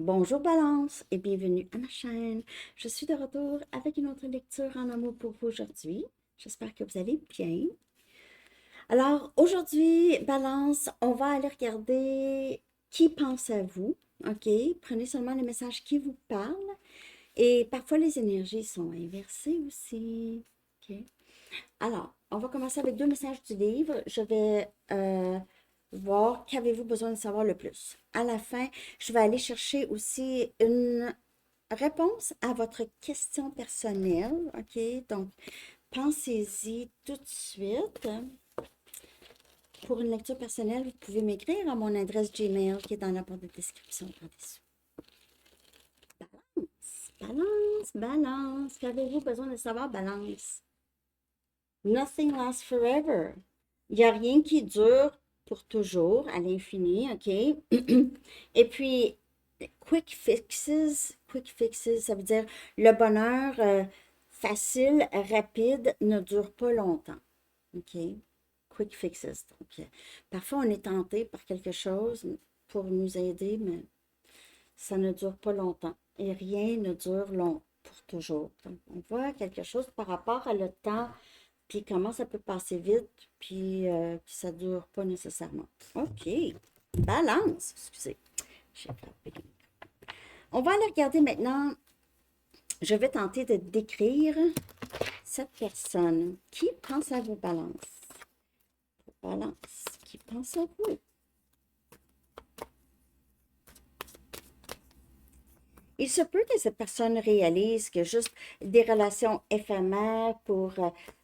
Bonjour Balance et bienvenue à ma chaîne. Je suis de retour avec une autre lecture en amour pour vous aujourd'hui. J'espère que vous allez bien. Alors aujourd'hui, Balance, on va aller regarder qui pense à vous. OK? Prenez seulement les messages qui vous parlent. Et parfois les énergies sont inversées aussi. OK? Alors, on va commencer avec deux messages du livre. Je vais voir qu'avez-vous besoin de savoir le plus. À la fin, je vais aller chercher aussi une réponse à votre question personnelle. OK? Donc, pensez-y tout de suite. Pour une lecture personnelle, vous pouvez m'écrire à mon adresse Gmail qui est dans la barre de description par-dessus. Balance, balance. Qu'avez-vous besoin de savoir, balance? Nothing lasts forever. Il n'y a rien qui dure pour toujours, à l'infini, OK? Et puis, quick fixes, ça veut dire le bonheur facile, rapide, ne dure pas longtemps, OK? Quick fixes. Donc, parfois, on est tenté par quelque chose pour nous aider, mais ça ne dure pas longtemps. Et rien ne dure long pour toujours. Donc, on voit quelque chose par rapport à le temps puis comment ça peut passer vite, puis que ça ne dure pas nécessairement. OK. Balance. Excusez. J'ai frappé. On va aller regarder maintenant. Je vais tenter de décrire cette personne. Qui pense à vous, Balance? Balance. Qui pense à vous? Il se peut que cette personne réalise que juste des relations éphémères pour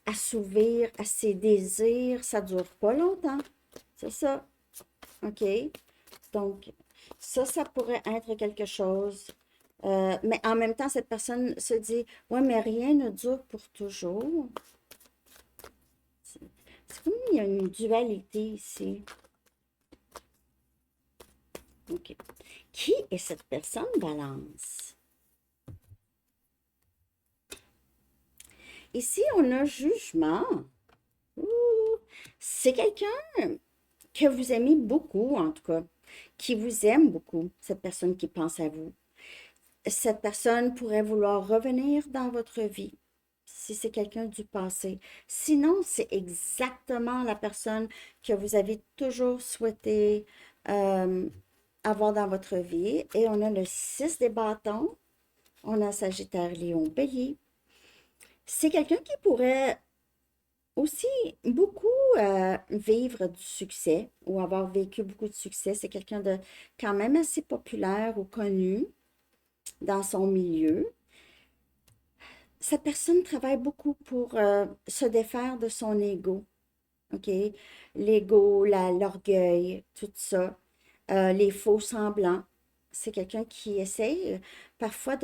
assouvir à ses désirs, ça ne dure pas longtemps. C'est ça. OK? Donc, ça pourrait être quelque chose. Mais en même temps, cette personne se dit, ouais, mais rien ne dure pour toujours. C'est comme il y a une dualité ici. OK. Qui est cette personne, Balance? Ici, on a jugement. Ouh, c'est quelqu'un que vous aimez beaucoup, en tout cas, qui vous aime beaucoup, cette personne qui pense à vous. Cette personne pourrait vouloir revenir dans votre vie si c'est quelqu'un du passé. Sinon, c'est exactement la personne que vous avez toujours souhaité euh, avoir dans votre vie. Et on a le 6 des bâtons, on a Sagittaire, Lion, Bélier. C'est quelqu'un qui pourrait aussi beaucoup vivre du succès ou avoir vécu beaucoup de succès. C'est quelqu'un de quand même assez populaire ou connu dans son milieu. Cette personne travaille beaucoup pour se défaire de son ego, OK? L'ego, l'orgueil, tout ça, les faux semblants. C'est quelqu'un qui essaye parfois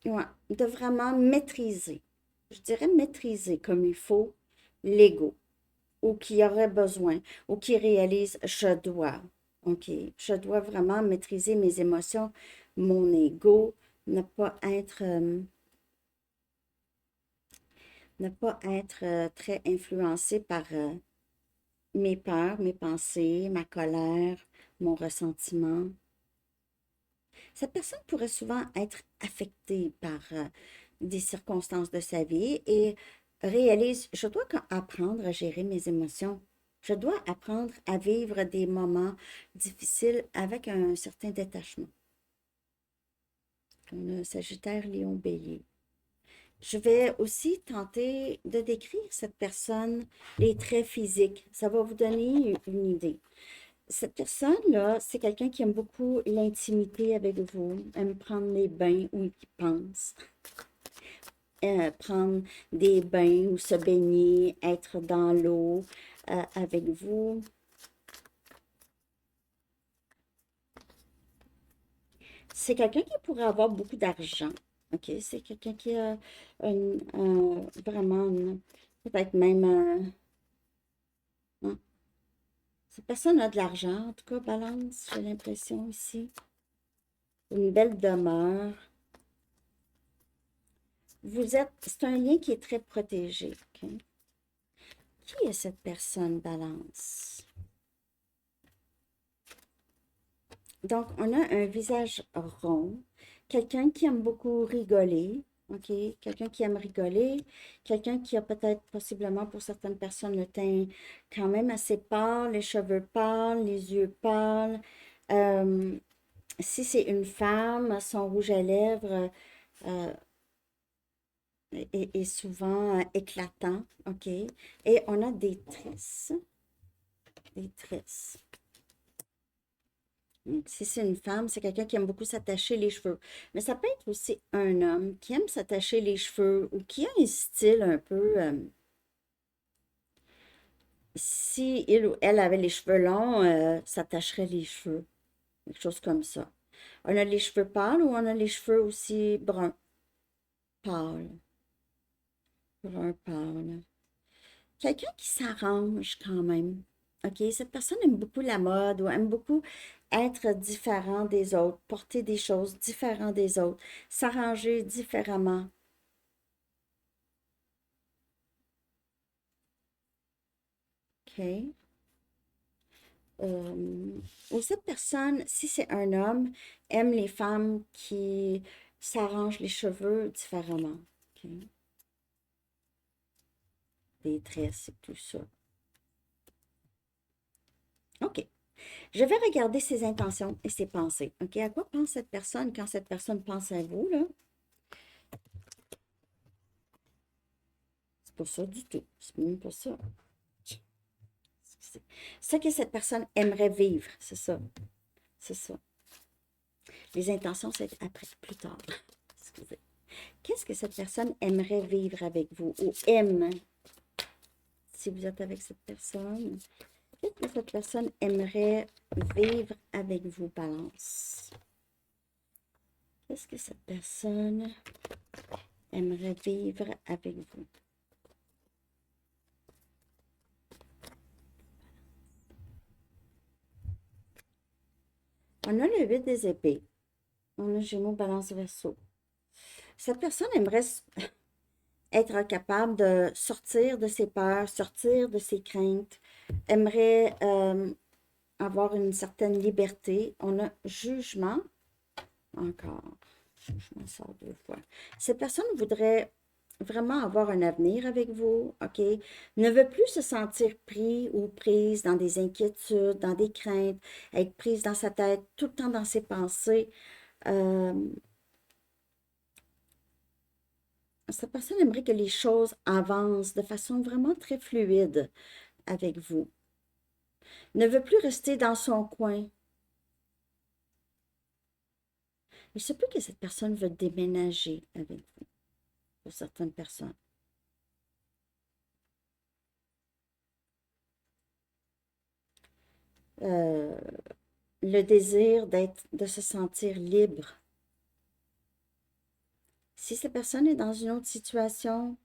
ouais, de vraiment maîtriser, je dirais maîtriser comme il faut l'ego, ou qui aurait besoin, ou qui réalise je dois, OK? Je dois vraiment maîtriser mes émotions, mon ego, ne pas être très influencé par mes peurs, mes pensées, ma colère, mon ressentiment. Cette personne pourrait souvent être affectée par des circonstances de sa vie et réalise, je dois apprendre à gérer mes émotions. Je dois apprendre à vivre des moments difficiles avec un certain détachement. On a Sagittaire, Lion, Bélier. Je vais aussi tenter de décrire cette personne, les traits physiques. Ça va vous donner une idée. Cette personne-là, c'est quelqu'un qui aime beaucoup l'intimité avec vous, aime prendre des bains où il pense, prendre des bains ou se baigner, être dans l'eau avec vous. C'est quelqu'un qui pourrait avoir beaucoup d'argent. OK? C'est quelqu'un qui a vraiment, peut-être même hein, cette personne a de l'argent, en tout cas, balance, j'ai l'impression ici. Une belle demeure. C'est un lien qui est très protégé. OK? Qui est cette personne, balance? Donc, on a un visage rond, quelqu'un qui aime beaucoup rigoler, OK? Quelqu'un qui aime rigoler, quelqu'un qui a peut-être possiblement pour certaines personnes le teint quand même assez pâle, les cheveux pâles, les yeux pâles. Euh, Si c'est une femme, son rouge à lèvres euh, est souvent éclatant, OK? Et on a des tresses, des tresses. Donc, si c'est une femme, c'est quelqu'un qui aime beaucoup s'attacher les cheveux. Mais ça peut être aussi un homme qui aime s'attacher les cheveux ou qui a un style un peu... si il ou elle avait les cheveux longs, s'attacherait les cheveux. Quelque chose comme ça. On a les cheveux pâles ou on a les cheveux aussi bruns. Pâles. Brun pâle. Quelqu'un qui s'arrange quand même. OK? Cette personne aime beaucoup la mode ou aime beaucoup être différent des autres, porter des choses différentes des autres, s'arranger différemment. OK? Ou cette personne, si c'est un homme, aime les femmes qui s'arrangent les cheveux différemment. OK? Des tresses et tout ça. OK. Je vais regarder ses intentions et ses pensées. OK? À quoi pense cette personne quand cette personne pense à vous, là? C'est pas ça du tout. C'est même pas ça. C'est ce que cette personne aimerait vivre. C'est ça. C'est ça. Les intentions, c'est après, plus tard. Excusez. Qu'est-ce que cette personne aimerait vivre avec vous ou aime si vous êtes avec cette personne? Qu'est-ce que cette personne aimerait vivre avec vous, Balance? Qu'est-ce que cette personne aimerait vivre avec vous? On a le 8 des épées. On a Gémeaux, Balance, Verseau. Cette personne aimerait être capable de sortir de ses peurs, sortir de ses craintes, aimerait avoir une certaine liberté. On a jugement, encore, jugement sort deux fois. Cette personne voudrait vraiment avoir un avenir avec vous, OK? Ne veut plus se sentir pris ou prise dans des inquiétudes, dans des craintes, être prise dans sa tête, tout le temps dans ses pensées. Euh, Cette personne aimerait que les choses avancent de façon vraiment très fluide avec vous. Ne veut plus rester dans son coin. Il se peut que cette personne veut déménager avec vous, pour certaines personnes. Euh, le désir de se sentir libre. Si cette personne est dans une autre situation,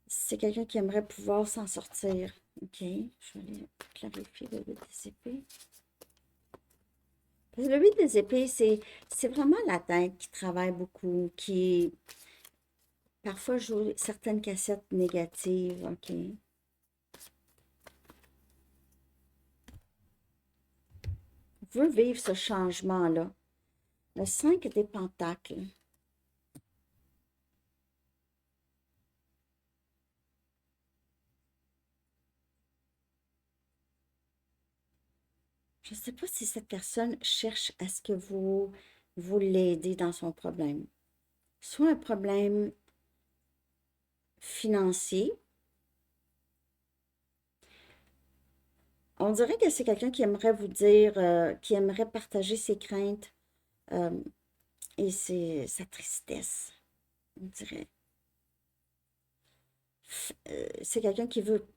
c'est quelqu'un qui aimerait pouvoir s'en sortir. OK, je vais aller clarifier le 8 des épées. Parce que le 8 des épées, c'est vraiment la tête qui travaille beaucoup, qui parfois joue certaines cassettes négatives. OK. Veut vivre ce changement-là. Le 5 des pentacles. Je ne sais pas si cette personne cherche à ce que vous l'aidez dans son problème. Soit un problème financier. On dirait que c'est quelqu'un qui aimerait vous dire, qui aimerait partager ses craintes euh, et sa tristesse, on dirait. C'est quelqu'un qui veut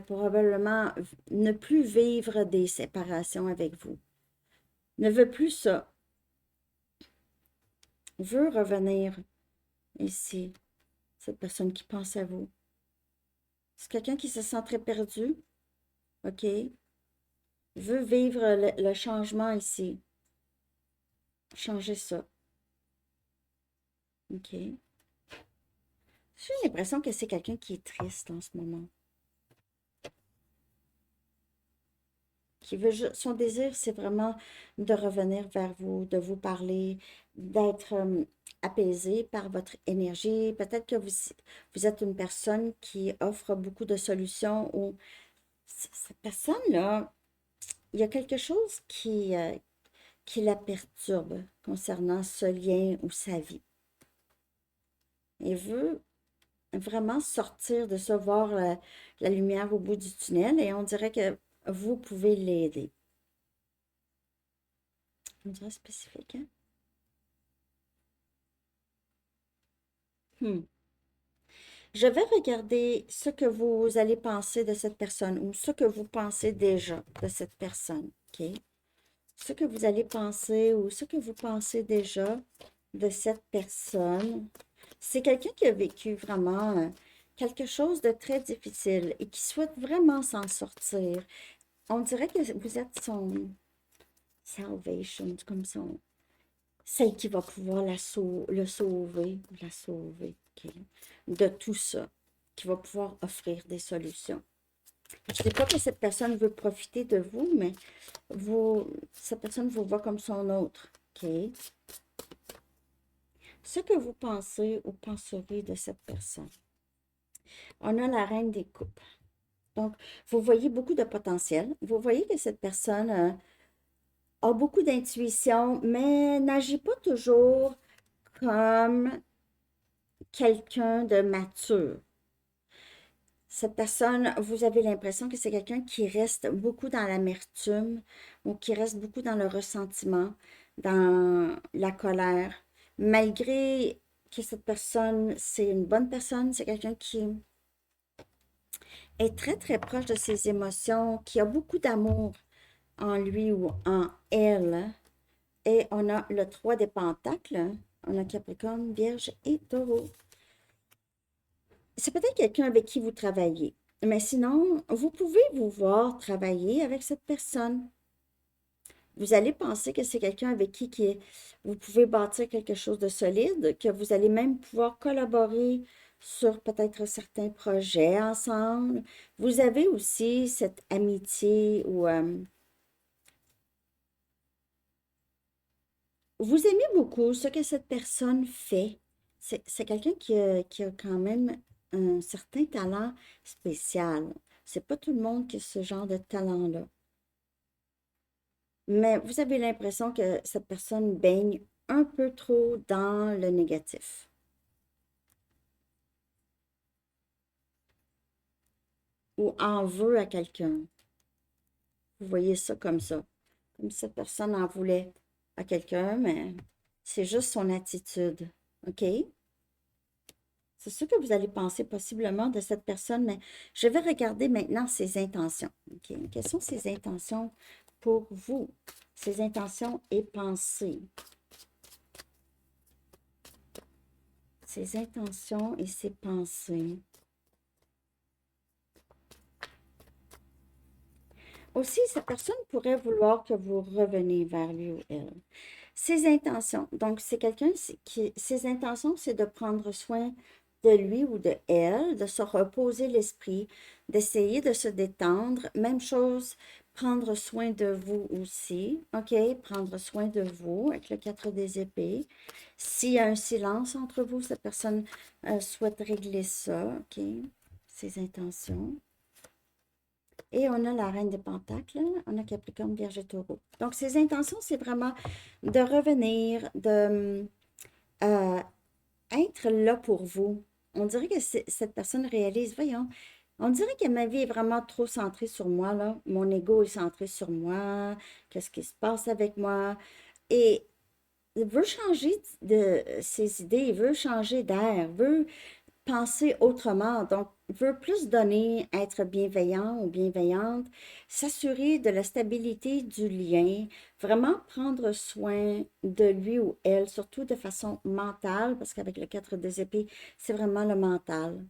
probablement ne plus vivre des séparations avec vous. Ne veut plus ça. Veut revenir ici. Cette personne qui pense à vous. C'est quelqu'un qui se sent très perdu. OK? Veut vivre le changement ici. Changer ça. OK? J'ai l'impression que c'est quelqu'un qui est triste en ce moment. son désir, c'est vraiment de revenir vers vous, de vous parler, d'être apaisé par votre énergie. Peut-être que vous êtes une personne qui offre beaucoup de solutions ou cette personne-là, il y a quelque chose qui la perturbe concernant ce lien ou sa vie. Il veut vraiment sortir de ça, voir la lumière au bout du tunnel et on dirait que vous pouvez l'aider. On dirait spécifique, hein? Hmm. Je vais regarder ce que vous allez penser de cette personne ou ce que vous pensez déjà de cette personne, OK? Ce que vous allez penser ou ce que vous pensez déjà de cette personne. C'est quelqu'un qui a vécu vraiment quelque chose de très difficile et qui souhaite vraiment s'en sortir. On dirait que vous êtes son salvation, comme son, celle qui va pouvoir le sauver, la sauver, OK, de tout ça, qui va pouvoir offrir des solutions. Je ne dis pas que cette personne veut profiter de vous, mais cette personne vous voit comme son autre, OK? Ce que vous pensez ou penserez de cette personne. On a la reine des coupes. Donc, vous voyez beaucoup de potentiel. Vous voyez que cette personne a beaucoup d'intuition, mais n'agit pas toujours comme quelqu'un de mature. Cette personne, vous avez l'impression que c'est quelqu'un qui reste beaucoup dans l'amertume ou qui reste beaucoup dans le ressentiment, dans la colère. Malgré que cette personne, c'est une bonne personne, c'est quelqu'un qui est très, très proche de ses émotions, qui a beaucoup d'amour en lui ou en elle. Et on a le 3 des pentacles. On a Capricorne, Vierge et Taureau. C'est peut-être quelqu'un avec qui vous travaillez. Mais sinon, vous pouvez vous voir travailler avec cette personne. Vous allez penser que c'est quelqu'un avec qui vous pouvez bâtir quelque chose de solide, que vous allez même pouvoir collaborer sur peut-être certains projets ensemble. Vous avez aussi cette amitié où vous aimez beaucoup ce que cette personne fait. C'est quelqu'un qui a quand même un certain talent spécial. C'est pas tout le monde qui a ce genre de talent-là. Mais vous avez l'impression que cette personne baigne un peu trop dans le négatif ou en veut à quelqu'un. Vous voyez ça comme ça. Comme si cette personne en voulait à quelqu'un, mais c'est juste son attitude. OK? C'est ce que vous allez penser possiblement de cette personne, mais je vais regarder maintenant ses intentions. OK? Quelles sont ses intentions pour vous? Ses intentions et pensées. Ses intentions et ses pensées. Aussi, cette personne pourrait vouloir que vous reveniez vers lui ou elle. Ses intentions. Donc, c'est quelqu'un qui, ses intentions, c'est de prendre soin de lui ou de elle, de se reposer l'esprit, d'essayer de se détendre. Même chose, prendre soin de vous aussi, OK? Prendre soin de vous avec le 4 des épées. S'il y a un silence entre vous, cette personne souhaite régler ça, OK? Ses intentions. Et on a la reine des pentacles, on a Capricorne, Vierge et Taureau. Donc, ses intentions, c'est vraiment de revenir, de euh, être là pour vous. On dirait que cette personne réalise, voyons, on dirait que ma vie est vraiment trop centrée sur moi, là. Mon ego est centré sur moi, qu'est-ce qui se passe avec moi. Et il veut changer de ses idées, il veut changer d'air, veut penser autrement. Donc, veut plus donner, être bienveillant ou bienveillante, s'assurer de la stabilité du lien, vraiment prendre soin de lui ou elle, surtout de façon mentale, parce qu'avec le 4 des épées, c'est vraiment le mental.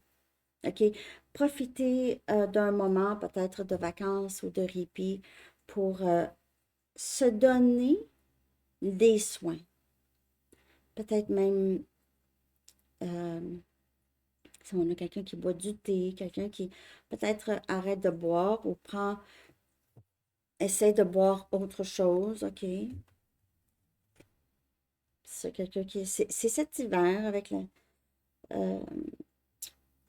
OK? Profiter d'un moment, peut-être de vacances ou de répit, pour se donner des soins. Peut-être même si on a quelqu'un qui boit du thé, quelqu'un qui peut-être arrête de boire ou prend essaie de boire autre chose, OK? C'est quelqu'un qui... C'est cet hiver euh,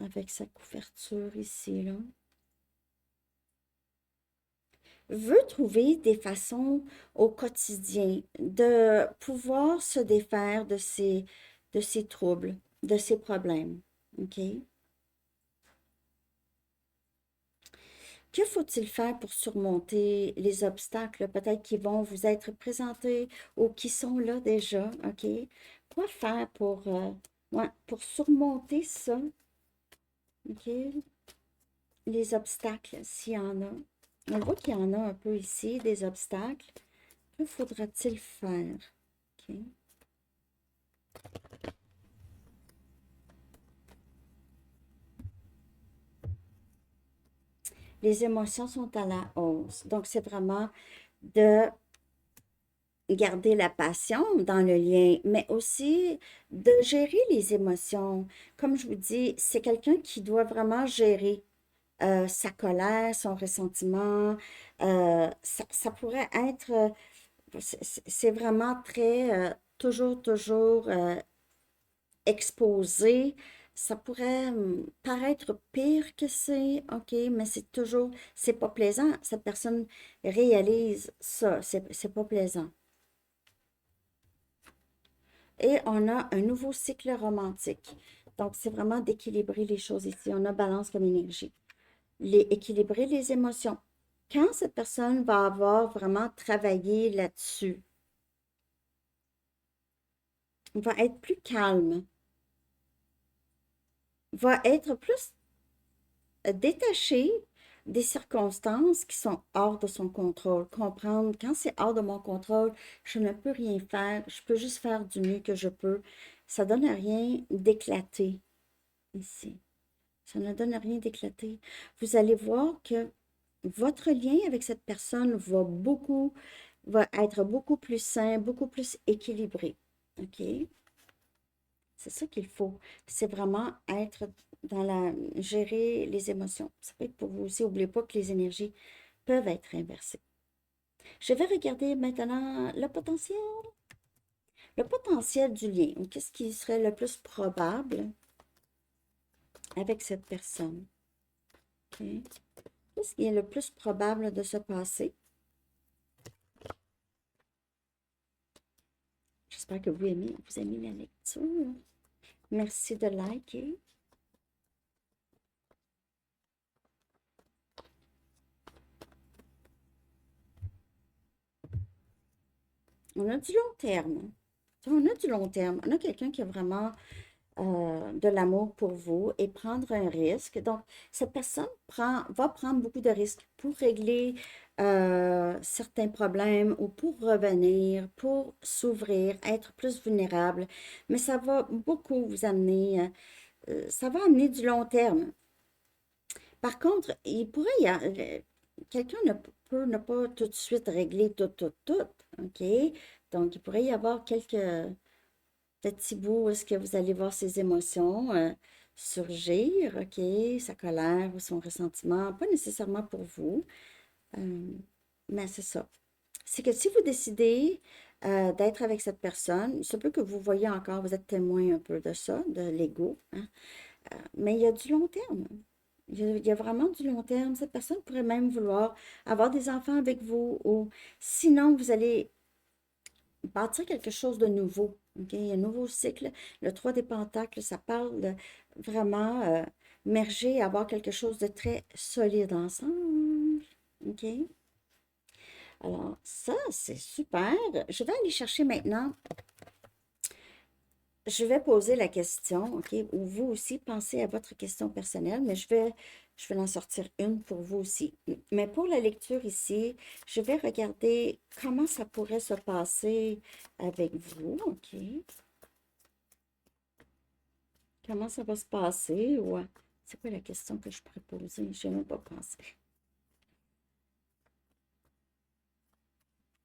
avec sa couverture ici, là. Veut trouver des façons au quotidien de pouvoir se défaire de ses troubles, de ses problèmes. OK? Que faut-il faire pour surmonter les obstacles peut-être qui vont vous être présentés ou qui sont là déjà? OK? Quoi faire ouais, pour surmonter ça? OK? Les obstacles, s'il y en a. On voit qu'il y en a un peu ici, des obstacles. Que faudra-t-il faire? OK? Les émotions sont à la hausse. Donc, c'est vraiment de garder la passion dans le lien, mais aussi de gérer les émotions. Comme je vous dis, c'est quelqu'un qui doit vraiment gérer sa colère, son ressentiment. Ça pourrait être, c'est vraiment très, toujours exposé. Ça pourrait paraître pire que c'est, OK, mais c'est pas plaisant. Cette personne réalise ça, c'est pas plaisant. Et on a un nouveau cycle romantique. Donc, c'est vraiment d'équilibrer les choses ici. On a balance comme énergie. Équilibrer les émotions. Quand cette personne va avoir vraiment travaillé là-dessus, va être plus calme, va être plus détaché des circonstances qui sont hors de son contrôle. Comprendre, quand c'est hors de mon contrôle, je ne peux rien faire, je peux juste faire du mieux que je peux. Ça donne à rien d'éclater ici. Ça ne donne rien d'éclater. Vous allez voir que votre lien avec cette personne va être beaucoup plus sain, beaucoup plus équilibré. OK? C'est ça qu'il faut. C'est vraiment être gérer les émotions. Ça peut être pour vous aussi. N'oubliez pas que les énergies peuvent être inversées. Je vais regarder maintenant le potentiel. Le potentiel du lien. Qu'est-ce qui serait le plus probable avec cette personne? OK? Qu'est-ce qui est le plus probable de se passer? J'espère que vous aimez la lecture. Merci de liker. On a du long terme. On a du long terme. On a quelqu'un qui a vraiment de l'amour pour vous et prendre un risque. Donc, cette personne va prendre beaucoup de risques pour régler certains problèmes ou pour revenir, pour s'ouvrir, être plus vulnérable. Mais ça va beaucoup vous amener, ça va amener du long terme. Par contre, il pourrait y avoir, quelqu'un peut ne pas tout de suite régler tout, OK? Donc, il pourrait y avoir quelques petits bouts où est-ce que vous allez voir ses émotions surgir, OK? Sa colère ou son ressentiment, pas nécessairement pour vous, euh, mais c'est ça. C'est que si vous décidez d'être avec cette personne, il se peut que vous voyez encore, vous êtes témoin un peu de ça, de l'ego, hein? Mais il y a du long terme. Il y a vraiment du long terme. Cette personne pourrait même vouloir avoir des enfants avec vous ou sinon vous allez bâtir quelque chose de nouveau. OK? Il y a un nouveau cycle. Le 3 des Pentacles, ça parle de vraiment merger, avoir quelque chose de très solide ensemble. OK? Alors, ça, c'est super. Je vais aller chercher maintenant. Je vais poser la question, OK? Ou vous aussi, pensez à votre question personnelle, mais je vais en sortir une pour vous aussi. Mais pour la lecture ici, je vais regarder comment ça pourrait se passer avec vous, OK? Comment ça va se passer? Ouais. C'est quoi la question que je pourrais poser? Je n'ai même pas pensé.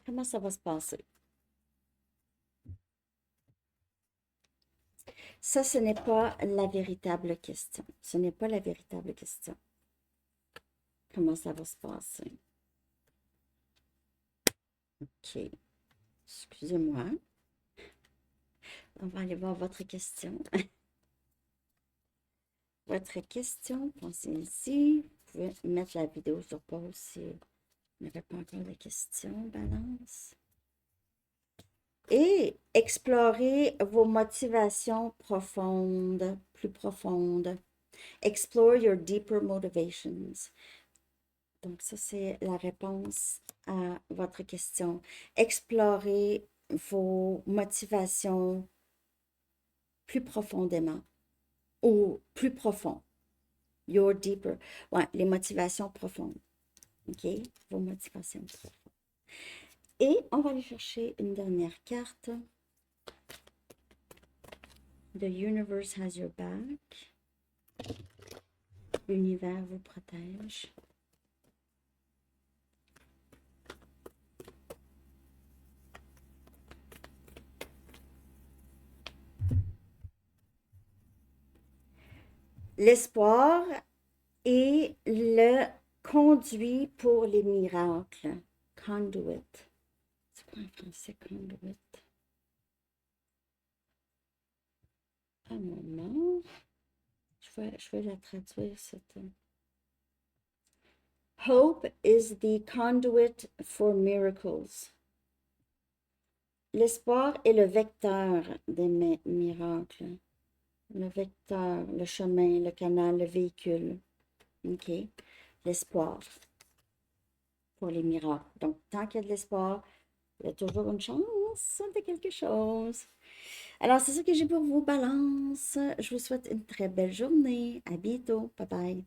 Comment ça va se passer? Ça, ce n'est pas la véritable question. Ce n'est pas la véritable question. Comment ça va se passer? OK. Excusez-moi. On va aller voir votre question. Votre question, pensez ici. Vous pouvez mettre la vidéo sur pause si vous n'avez pas encore de questions. Balance. Et explorer vos motivations profondes, plus profondes. Explore your deeper motivations. Donc, ça, c'est la réponse à votre question. Explorer vos motivations plus profondément ou plus profond. Your deeper. Ouais, les motivations profondes. OK? Vos motivations profondes. Et on va aller chercher une dernière carte. The universe has your back. L'univers vous protège. L'espoir est le conduit pour les miracles. Conduit. C'est quoi en français, conduit? Un moment. Je vais la traduire, cette... Hope is the conduit for miracles. L'espoir est le vecteur des miracles. Le vecteur, le chemin, le canal, le véhicule. OK? L'espoir pour les miracles. Donc, tant qu'il y a de l'espoir, il y a toujours une chance de quelque chose. Alors, c'est ça que j'ai pour vous, Balance. Je vous souhaite une très belle journée. À bientôt. Bye bye.